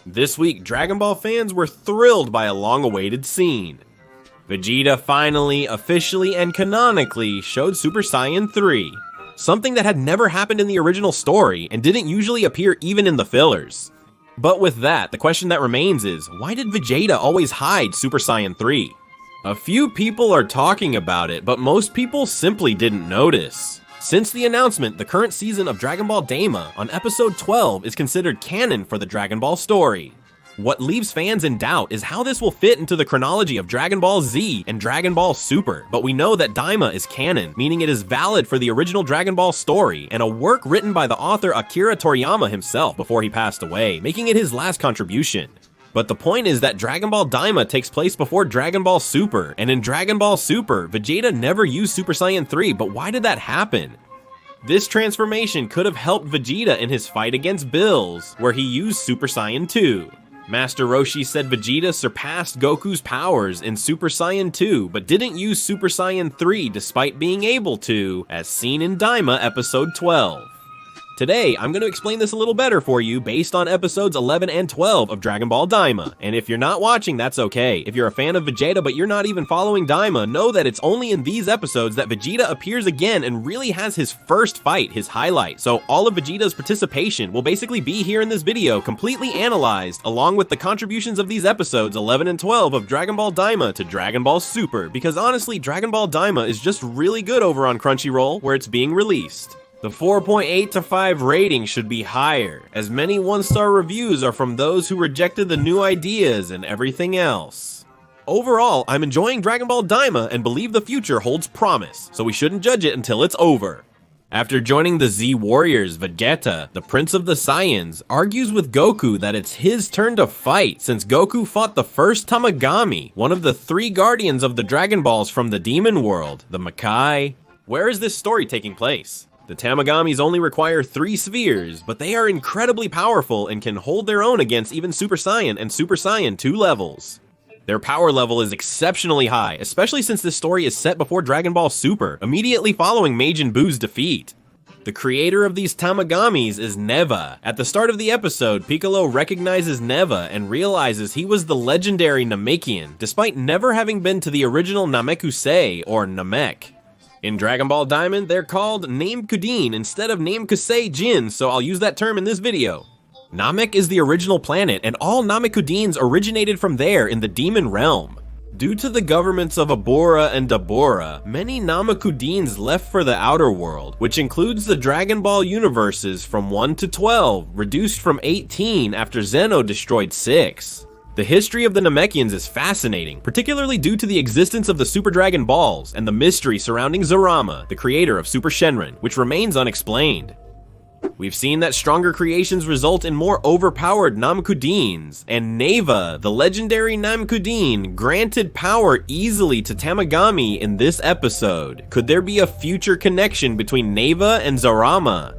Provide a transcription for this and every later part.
This week, Dragon Ball fans were thrilled by a long-awaited scene. Vegeta finally, officially, and canonically showed Super Saiyan 3, something that had never happened in the original story and didn't usually appear even in the fillers. But with that, the question that remains is, why did Vegeta always hide Super Saiyan 3? A few people are talking about it, but most people simply didn't notice. Since the announcement, the current season of Dragon Ball Daima on episode 12 is considered canon for the Dragon Ball story. What leaves fans in doubt is how this will fit into the chronology of Dragon Ball Z and Dragon Ball Super, but we know that Daima is canon, meaning it is valid for the original Dragon Ball story, and a work written by the author Akira Toriyama himself before he passed away, making it his last contribution. But the point is that Dragon Ball Daima takes place before Dragon Ball Super, and in Dragon Ball Super, Vegeta never used Super Saiyan 3, but why did that happen? This transformation could have helped Vegeta in his fight against Bills, where he used Super Saiyan 2. Master Roshi said Vegeta surpassed Goku's powers in Super Saiyan 2, but didn't use Super Saiyan 3 despite being able to, as seen in Daima episode 12. Today, I'm going to explain this a little better for you based on episodes 11 and 12 of Dragon Ball Daima. And if you're not watching, that's okay. If you're a fan of Vegeta but you're not even following Daima, know that it's only in these episodes that Vegeta appears again and really has his first fight, his highlight. So all of Vegeta's participation will basically be here in this video, completely analyzed, along with the contributions of these episodes 11 and 12 of Dragon Ball Daima to Dragon Ball Super, because honestly, Dragon Ball Daima is just really good over on Crunchyroll, where it's being released. The 4.8 to 5 rating should be higher, as many 1-star reviews are from those who rejected the new ideas and everything else. Overall, I'm enjoying Dragon Ball Daima and believe the future holds promise, so we shouldn't judge it until it's over. After joining the Z Warriors, Vegeta, the Prince of the Saiyans, argues with Goku that it's his turn to fight since Goku fought the first Tamagami, one of the 3 guardians of the Dragon Balls from the Demon World, the Makai. Where is this story taking place? The Tamagamis only require 3 spheres, but they are incredibly powerful and can hold their own against even Super Saiyan and Super Saiyan 2 levels. Their power level is exceptionally high, especially since this story is set before Dragon Ball Super, immediately following Majin Buu's defeat. The creator of these Tamagamis is Neva. At the start of the episode, Piccolo recognizes Neva and realizes he was the legendary Namekian, despite never having been to the original Namekusei or Namek. In Dragon Ball Diamond, they're called Namekudin instead of Namekusei Jin, so I'll use that term in this video. Namek is the original planet, and all Namekudins originated from there in the Demon Realm. Due to the governments of Abura and Dabura, many Namekudins left for the outer world, which includes the Dragon Ball universes from 1 to 12, reduced from 18 after Zeno destroyed 6. The history of the Namekians is fascinating, particularly due to the existence of the Super Dragon Balls and the mystery surrounding Zarama, the creator of Super Shenron, which remains unexplained. We've seen that stronger creations result in more overpowered Namekudins, and Neva, the legendary Namekudin, granted power easily to Tamagami in this episode. Could there be a future connection between Neva and Zarama?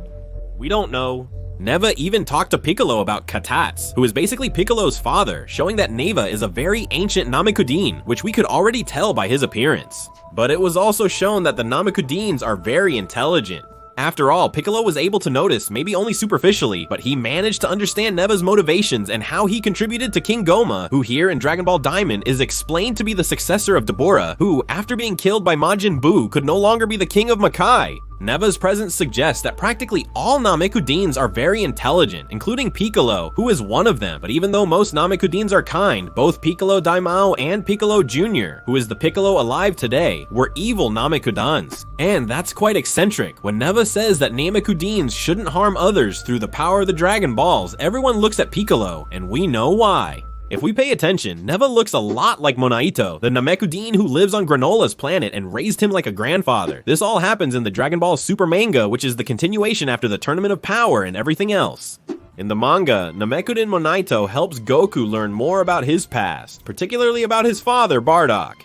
We don't know. Neva even talked to Piccolo about Katats, who is basically Piccolo's father, showing that Neva is a very ancient Namekudin, which we could already tell by his appearance. But it was also shown that the Namekudins are very intelligent. After all, Piccolo was able to notice, maybe only superficially, but he managed to understand Neva's motivations and how he contributed to King Goma, who here in Dragon Ball Diamond is explained to be the successor of Dabura, who, after being killed by Majin Buu, could no longer be the king of Makai. Neva's presence suggests that practically all Namekudins are very intelligent, including Piccolo, who is one of them. But even though most Namekudins are kind, both Piccolo Daimao and Piccolo Jr., who is the Piccolo alive today, were evil Namekudins. And that's quite eccentric. When Neva says that Namekudins shouldn't harm others through the power of the Dragon Balls, everyone looks at Piccolo, and we know why. If we pay attention, Neva looks a lot like Monaito, the Namekudin who lives on Granola's planet and raised him like a grandfather. This all happens in the Dragon Ball Super manga, which is the continuation after the Tournament of Power and everything else. In the manga, Namekudin Monaito helps Goku learn more about his past, particularly about his father, Bardock.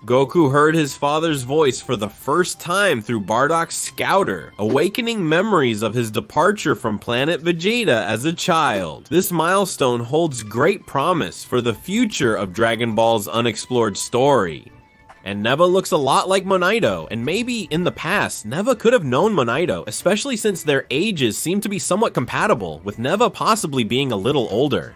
Goku heard his father's voice for the first time through Bardock's scouter, awakening memories of his departure from planet Vegeta as a child. This milestone holds great promise for the future of Dragon Ball's unexplored story. And Neva looks a lot like Monaito, and maybe in the past, Neva could have known Monaito, especially since their ages seem to be somewhat compatible, with Neva possibly being a little older.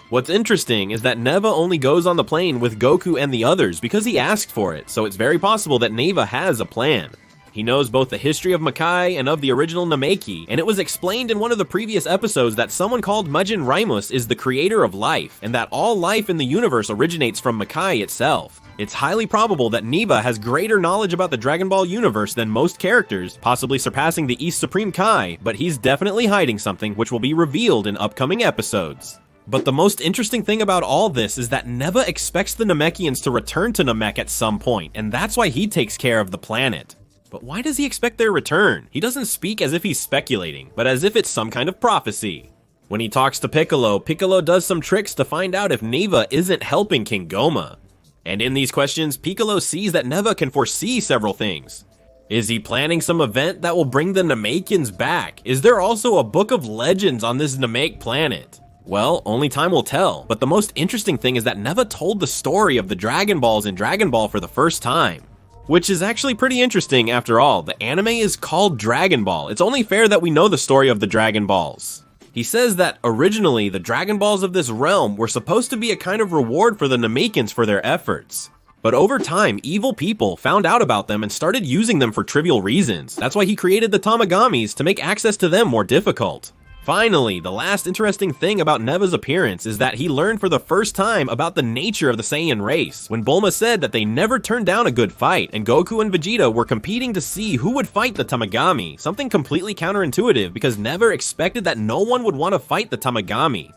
What's interesting is that Neva only goes on the plane with Goku and the others because he asked for it, so it's very possible that Neva has a plan. He knows both the history of Makai and of the original Namek, and it was explained in one of the previous episodes that someone called Majin Raimus is the creator of life, and that all life in the universe originates from Makai itself. It's highly probable that Neva has greater knowledge about the Dragon Ball universe than most characters, possibly surpassing the East Supreme Kai, but he's definitely hiding something which will be revealed in upcoming episodes. But the most interesting thing about all this is that Neva expects the Namekians to return to Namek at some point, and that's why he takes care of the planet. But why does he expect their return? He doesn't speak as if he's speculating, but as if it's some kind of prophecy. When he talks to Piccolo, Piccolo does some tricks to find out if Neva isn't helping King Goma. And in these questions, Piccolo sees that Neva can foresee several things. Is he planning some event that will bring the Namekians back? Is there also a book of legends on this Namek planet? Well, only time will tell, but the most interesting thing is that Neva told the story of the Dragon Balls in Dragon Ball for the first time. Which is actually pretty interesting after all. The anime is called Dragon Ball. It's only fair that we know the story of the Dragon Balls. He says that originally the Dragon Balls of this realm were supposed to be a kind of reward for the Namekians for their efforts. But over time, evil people found out about them and started using them for trivial reasons. That's why he created the Tamagamis to make access to them more difficult. Finally, the last interesting thing about Neva's appearance is that he learned for the first time about the nature of the Saiyan race, when Bulma said that they never turned down a good fight, and Goku and Vegeta were competing to see who would fight the Tamagami, something completely counterintuitive because Neva expected that no one would want to fight the Tamagami.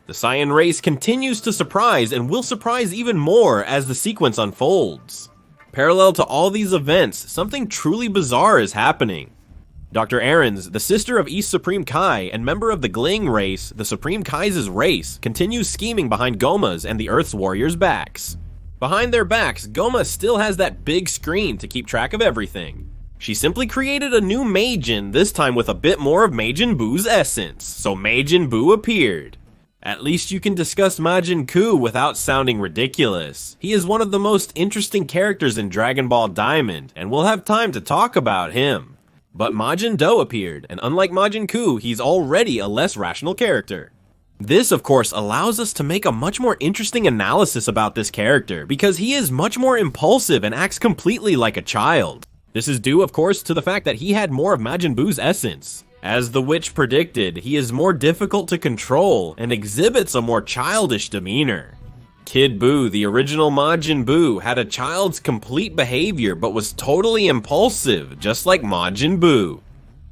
The Saiyan race continues to surprise and will surprise even more as the sequence unfolds. Parallel to all these events, something truly bizarre is happening. Dr. Aarons, the sister of East Supreme Kai and member of the Gling race, the Supreme Kai's race, continues scheming behind Goma's and the Earth's warriors' backs. Behind their backs, Goma still has that big screen to keep track of everything. She simply created a new Majin, this time with a bit more of Majin Buu's essence, so Majin Buu appeared. At least you can discuss Majin Ku without sounding ridiculous. He is one of the most interesting characters in Dragon Ball Diamond, and we'll have time to talk about him. But Majin Do appeared, and unlike Majin Ku, he's already a less rational character. This, of course, allows us to make a much more interesting analysis about this character, because he is much more impulsive and acts completely like a child. This is due, of course, to the fact that he had more of Majin Buu's essence. As the witch predicted, he is more difficult to control, and exhibits a more childish demeanor. Kid Buu, the original Majin Buu, had a child's complete behavior but was totally impulsive, just like Majin Buu.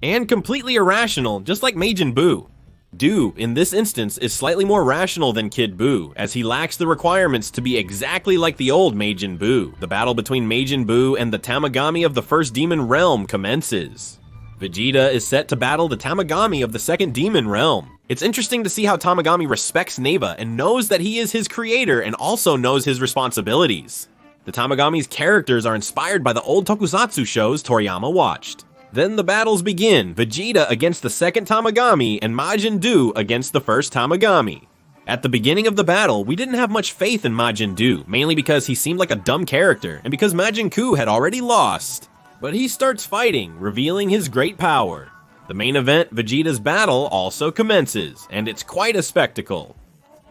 And completely irrational, just like Majin Buu. Do, in this instance, is slightly more rational than Kid Buu, as he lacks the requirements to be exactly like the old Majin Buu. The battle between Majin Buu and the Tamagami of the first demon realm commences. Vegeta is set to battle the Tamagami of the second demon realm. It's interesting to see how Tamagami respects Neva and knows that he is his creator and also knows his responsibilities. The Tamagami's characters are inspired by the old tokusatsu shows Toriyama watched. Then the battles begin, Vegeta against the second Tamagami and Majin Do against the first Tamagami. At the beginning of the battle, we didn't have much faith in Majin Do, mainly because he seemed like a dumb character and because Majin Ku had already lost. But he starts fighting, revealing his great power. The main event, Vegeta's battle, also commences, and it's quite a spectacle.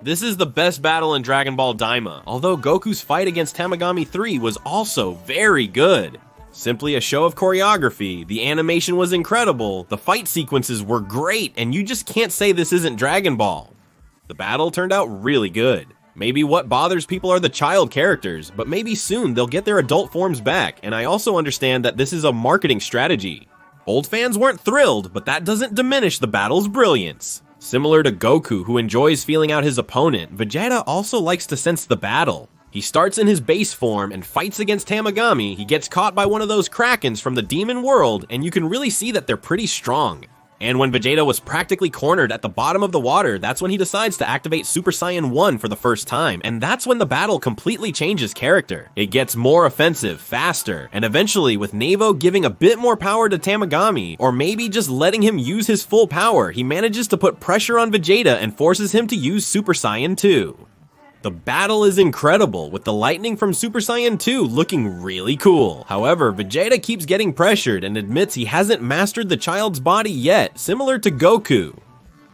This is the best battle in Dragon Ball Daima, although Goku's fight against Tamagami 3 was also very good. Simply a show of choreography, the animation was incredible, the fight sequences were great, and you just can't say this isn't Dragon Ball. The battle turned out really good. Maybe what bothers people are the child characters, but maybe soon they'll get their adult forms back, and I also understand that this is a marketing strategy. Old fans weren't thrilled, but that doesn't diminish the battle's brilliance. Similar to Goku, who enjoys feeling out his opponent, Vegeta also likes to sense the battle. He starts in his base form and fights against Tamagami. He gets caught by one of those Krakens from the demon world, and you can really see that they're pretty strong. And when Vegeta was practically cornered at the bottom of the water, that's when he decides to activate Super Saiyan 1 for the first time, and that's when the battle completely changes character. It gets more offensive, faster, and eventually with Neva giving a bit more power to Tamagami, or maybe just letting him use his full power, he manages to put pressure on Vegeta and forces him to use Super Saiyan 2. The battle is incredible, with the lightning from Super Saiyan 2 looking really cool. However, Vegeta keeps getting pressured and admits he hasn't mastered the child's body yet, similar to Goku.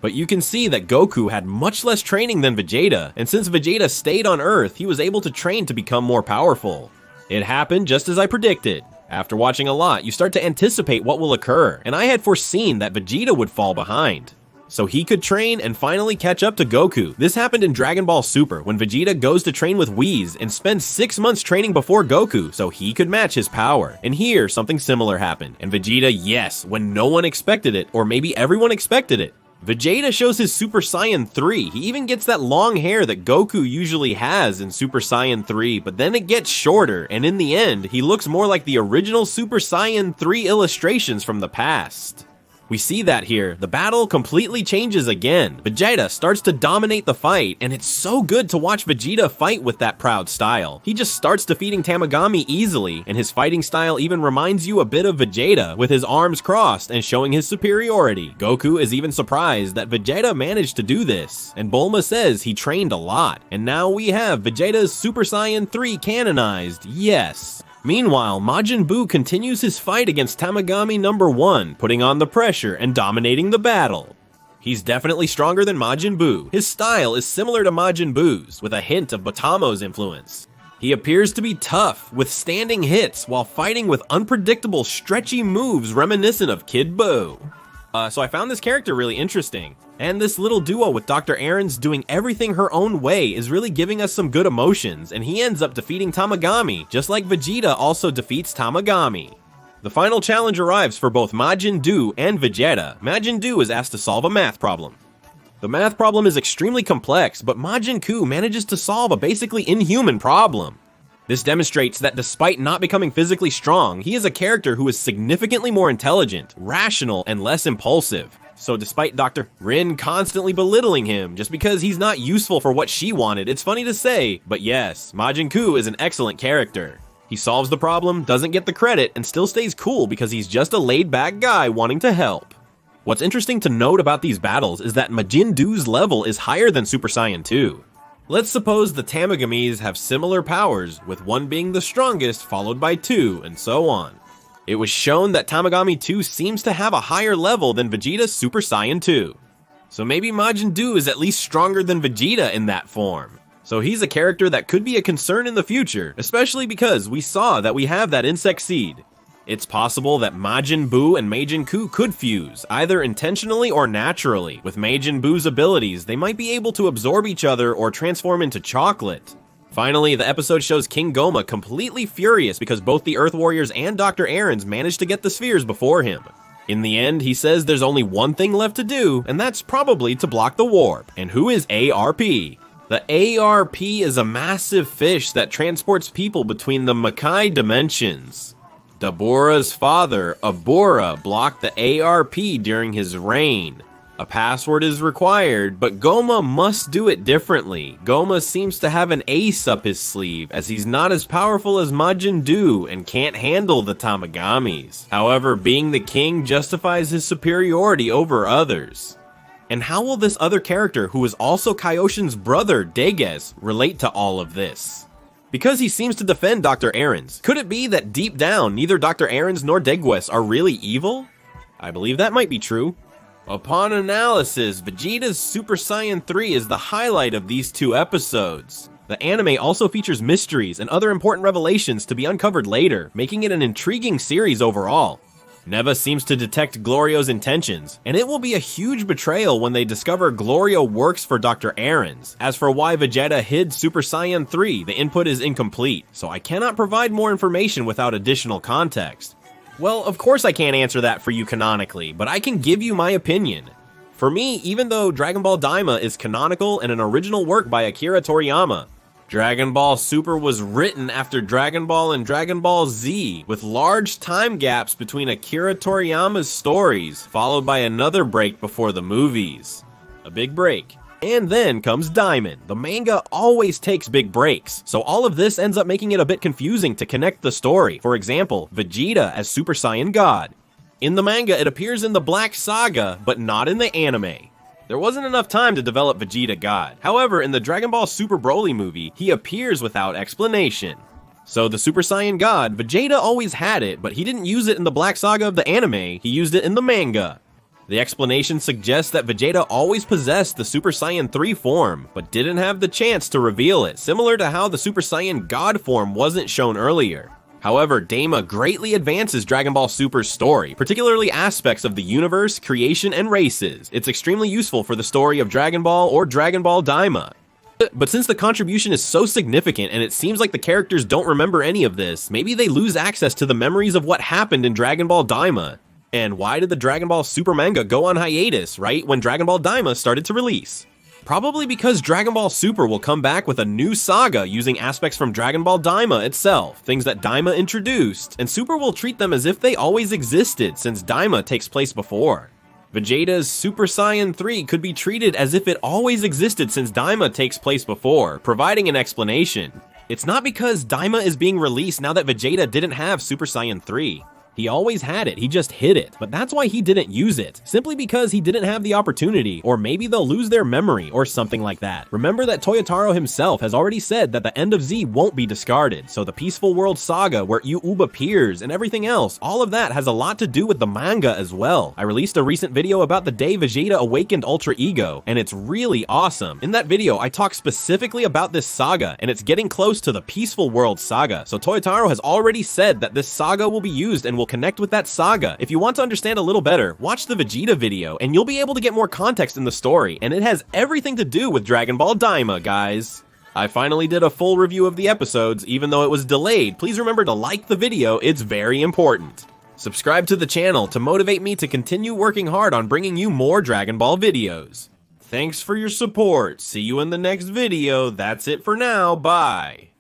But you can see that Goku had much less training than Vegeta, and since Vegeta stayed on Earth, he was able to train to become more powerful. It happened just as I predicted. After watching a lot, you start to anticipate what will occur, and I had foreseen that Vegeta would fall behind, so he could train and finally catch up to Goku. This happened in Dragon Ball Super, when Vegeta goes to train with Whis and spends 6 months training before Goku, so he could match his power. And here, something similar happened, and Vegeta, yes, when no one expected it, or maybe everyone expected it. Vegeta shows his Super Saiyan 3, he even gets that long hair that Goku usually has in Super Saiyan 3, but then it gets shorter, and in the end, he looks more like the original Super Saiyan 3 illustrations from the past. We see that here, the battle completely changes again. Vegeta starts to dominate the fight, and it's so good to watch Vegeta fight with that proud style. He just starts defeating Tamagami easily, and his fighting style even reminds you a bit of Vegeta, with his arms crossed and showing his superiority. Goku is even surprised that Vegeta managed to do this, and Bulma says he trained a lot, and now we have Vegeta's Super Saiyan 3 canonized, yes. Meanwhile, Majin Buu continues his fight against Tamagami number 1, putting on the pressure and dominating the battle. He's definitely stronger than Majin Buu. His style is similar to Majin Buu's, with a hint of Batamo's influence. He appears to be tough, withstanding hits, while fighting with unpredictable, stretchy moves reminiscent of Kid Buu. So I found this character really interesting, and this little duo with Dr. Aaron's doing everything her own way is really giving us some good emotions, and he ends up defeating Tamagami, just like Vegeta also defeats Tamagami. The final challenge arrives for both Majin Buu and Vegeta. Majin Buu is asked to solve a math problem. The math problem is extremely complex, but Majin Buu manages to solve a basically inhuman problem. This demonstrates that despite not becoming physically strong, he is a character who is significantly more intelligent, rational, and less impulsive. So despite Dr. Rin constantly belittling him just because he's not useful for what she wanted, it's funny to say, but yes, Majin Buu is an excellent character. He solves the problem, doesn't get the credit, and still stays cool because he's just a laid-back guy wanting to help. What's interesting to note about these battles is that Majin Buu's level is higher than Super Saiyan 2. Let's suppose the Tamagamis have similar powers, with one being the strongest, followed by 2, and so on. It was shown that Tamagami 2 seems to have a higher level than Vegeta's Super Saiyan 2. So maybe Majin Buu is at least stronger than Vegeta in that form. So he's a character that could be a concern in the future, especially because we saw that we have that insect seed. It's possible that Majin Buu and Majin Buu could fuse, either intentionally or naturally. With Majin Buu's abilities, they might be able to absorb each other or transform into chocolate. Finally, the episode shows King Goma completely furious because both the Earth Warriors and Dr. Aaron's managed to get the spheres before him. In the end, he says there's only one thing left to do, and that's probably to block the warp. And who is ARP? The ARP is a massive fish that transports people between the Makai dimensions. Dabura's father, Abura, blocked the ARP during his reign. A password is required, but Goma must do it differently. Goma seems to have an ace up his sleeve, as he's not as powerful as Majin Buu and can't handle the Tamagamis. However, being the king justifies his superiority over others. And how will this other character, who is also Kaioshin's brother, Deges, relate to all of this? Because he seems to defend Dr. Aaron's, could it be that deep down, neither Dr. Aaron's nor Degues are really evil? I believe that might be true. Upon analysis, Vegeta's Super Saiyan 3 is the highlight of these two episodes. The anime also features mysteries and other important revelations to be uncovered later, making it an intriguing series overall. Neva seems to detect Glorio's intentions, and it will be a huge betrayal when they discover Glorio works for Dr. Aaron's. As for why Vegeta hid Super Saiyan 3, the input is incomplete, so I cannot provide more information without additional context. Well, of course I can't answer that for you canonically, but I can give you my opinion. For me, even though Dragon Ball Daima is canonical and an original work by Akira Toriyama, Dragon Ball Super was written after Dragon Ball and Dragon Ball Z, with large time gaps between Akira Toriyama's stories, followed by another break before the movies. A big break. And then comes Diamond. The manga always takes big breaks, so all of this ends up making it a bit confusing to connect the story. For example, Vegeta as Super Saiyan God. In the manga, it appears in the Black Saga, but not in the anime. There wasn't enough time to develop Vegeta God. However, in the Dragon Ball Super Broly movie, he appears without explanation. So the Super Saiyan God, Vegeta always had it, but he didn't use it in the Black Saga of the anime, he used it in the manga. The explanation suggests that Vegeta always possessed the Super Saiyan 3 form, but didn't have the chance to reveal it, similar to how the Super Saiyan God form wasn't shown earlier. However, Daima greatly advances Dragon Ball Super's story, particularly aspects of the universe, creation, and races. It's extremely useful for the story of Dragon Ball or Dragon Ball Daima. But since the contribution is so significant and it seems like the characters don't remember any of this, maybe they lose access to the memories of what happened in Dragon Ball Daima. And why did the Dragon Ball Super manga go on hiatus right when Dragon Ball Daima started to release? Probably because Dragon Ball Super will come back with a new saga using aspects from Dragon Ball Daima itself, things that Daima introduced, and Super will treat them as if they always existed since Daima takes place before. Vegeta's Super Saiyan 3 could be treated as if it always existed since Daima takes place before, providing an explanation. It's not because Daima is being released now that Vegeta didn't have Super Saiyan 3. He always had it, he just hid it, but that's why he didn't use it, simply because he didn't have the opportunity, or maybe they'll lose their memory, or something like that. Remember that Toyotaro himself has already said that the end of Z won't be discarded, so the Peaceful World Saga where Uub appears and everything else, all of that has a lot to do with the manga as well. I released a recent video about the day Vegeta awakened Ultra Ego, and it's really awesome. In that video, I talk specifically about this saga, and it's getting close to the Peaceful World Saga, so Toyotaro has already said that this saga will be used and will connect with that saga. If you want to understand a little better, watch the Vegeta video, and you'll be able to get more context in the story, and it has everything to do with Dragon Ball Daima, guys. I finally did a full review of the episodes, even though it was delayed. Please remember to like the video, it's very important. Subscribe to the channel to motivate me to continue working hard on bringing you more Dragon Ball videos. Thanks for your support, see you in the next video, that's it for now, bye.